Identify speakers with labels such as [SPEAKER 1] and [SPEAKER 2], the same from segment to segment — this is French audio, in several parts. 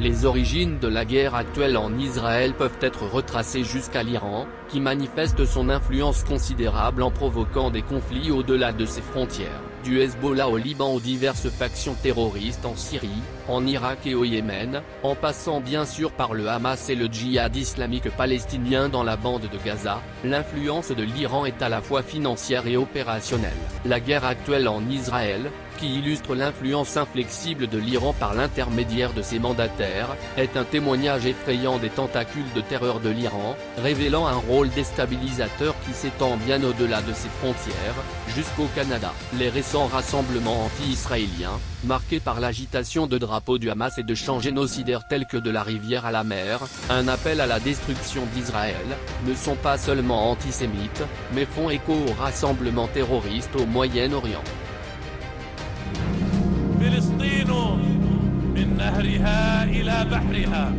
[SPEAKER 1] Les origines de la guerre actuelle en Israël peuvent être retracées jusqu'à l'Iran, qui manifeste son influence considérable en provoquant des conflits au-delà de ses frontières, du Hezbollah au Liban aux diverses factions terroristes en Syrie, en Irak et au Yémen, en passant bien sûr par le Hamas et le djihad islamique palestinien dans la bande de Gaza. L'influence de l'Iran est à la fois financière et opérationnelle. La guerre actuelle en Israël, qui illustre l'influence inflexible de l'Iran par l'intermédiaire de ses mandataires, est un témoignage effrayant des tentacules de terreur de l'Iran, révélant un rôle déstabilisateur qui s'étend bien au-delà de ses frontières, jusqu'au Canada. Les récents rassemblements anti-israéliens, marqués par l'agitation de drapeaux du Hamas et de chants génocidaires tels que de la rivière à la mer, un appel à la destruction d'Israël, ne sont pas seulement antisémites, mais font écho aux rassemblements terroristes au Moyen-Orient.
[SPEAKER 2] فلسطين من نهرها إلى بحرها.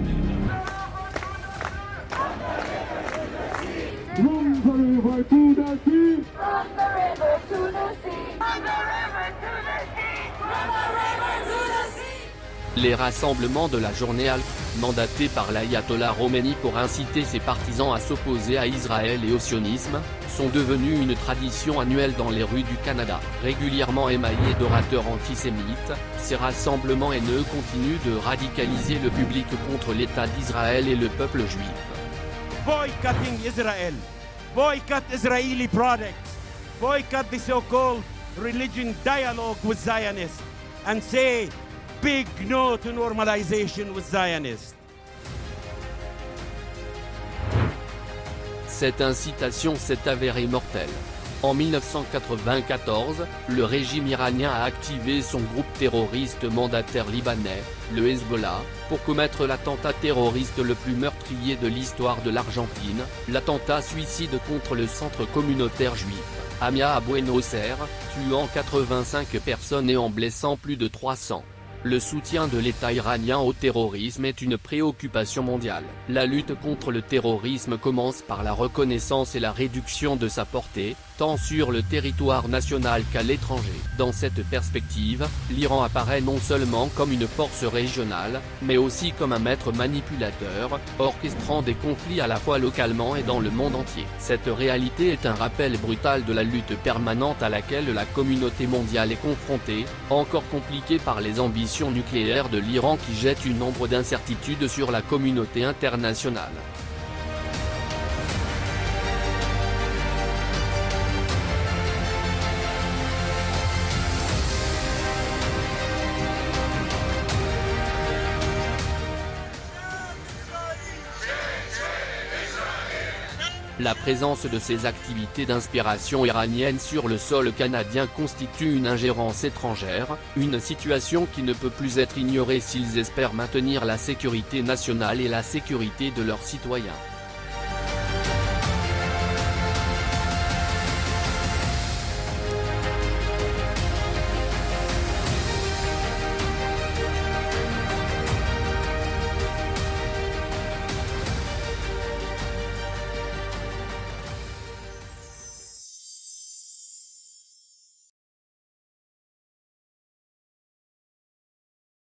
[SPEAKER 3] From the river to the sea.
[SPEAKER 4] From the river to the sea. From the river to the sea. From the river to the sea.
[SPEAKER 1] Les rassemblements de la journée mandatés par l'ayatollah Khomeini pour inciter ses partisans à s'opposer à Israël et au sionisme, sont devenus une tradition annuelle dans les rues du Canada. Régulièrement émaillés d'orateurs antisémites, ces rassemblements haineux continuent de radicaliser le public contre l'État d'Israël et le peuple juif.
[SPEAKER 2] Boycotting Israel. Boycott Israeli products. Boycott the so-called religion dialogue with Zionists. And say big no to normalization with Zionists.
[SPEAKER 1] Cette incitation s'est avérée mortelle. En 1994, le régime iranien a activé son groupe terroriste mandataire libanais, le Hezbollah, pour commettre l'attentat terroriste le plus meurtrier de l'histoire de l'Argentine, l'attentat suicide contre le centre communautaire juif, Amia à Buenos Aires, tuant 85 personnes et en blessant plus de 300. Le soutien de l'État iranien au terrorisme est une préoccupation mondiale. La lutte contre le terrorisme commence par la reconnaissance et la réduction de sa portée, tant sur le territoire national qu'à l'étranger. Dans cette perspective, l'Iran apparaît non seulement comme une force régionale, mais aussi comme un maître manipulateur, orchestrant des conflits à la fois localement et dans le monde entier. Cette réalité est un rappel brutal de la lutte permanente à laquelle la communauté mondiale est confrontée, encore compliquée par les ambitions nucléaires de l'Iran qui jettent une ombre d'incertitude sur la communauté internationale. La présence de ces activités d'inspiration iranienne sur le sol canadien constitue une ingérence étrangère, une situation qui ne peut plus être ignorée s'ils espèrent maintenir la sécurité nationale et la sécurité de leurs citoyens.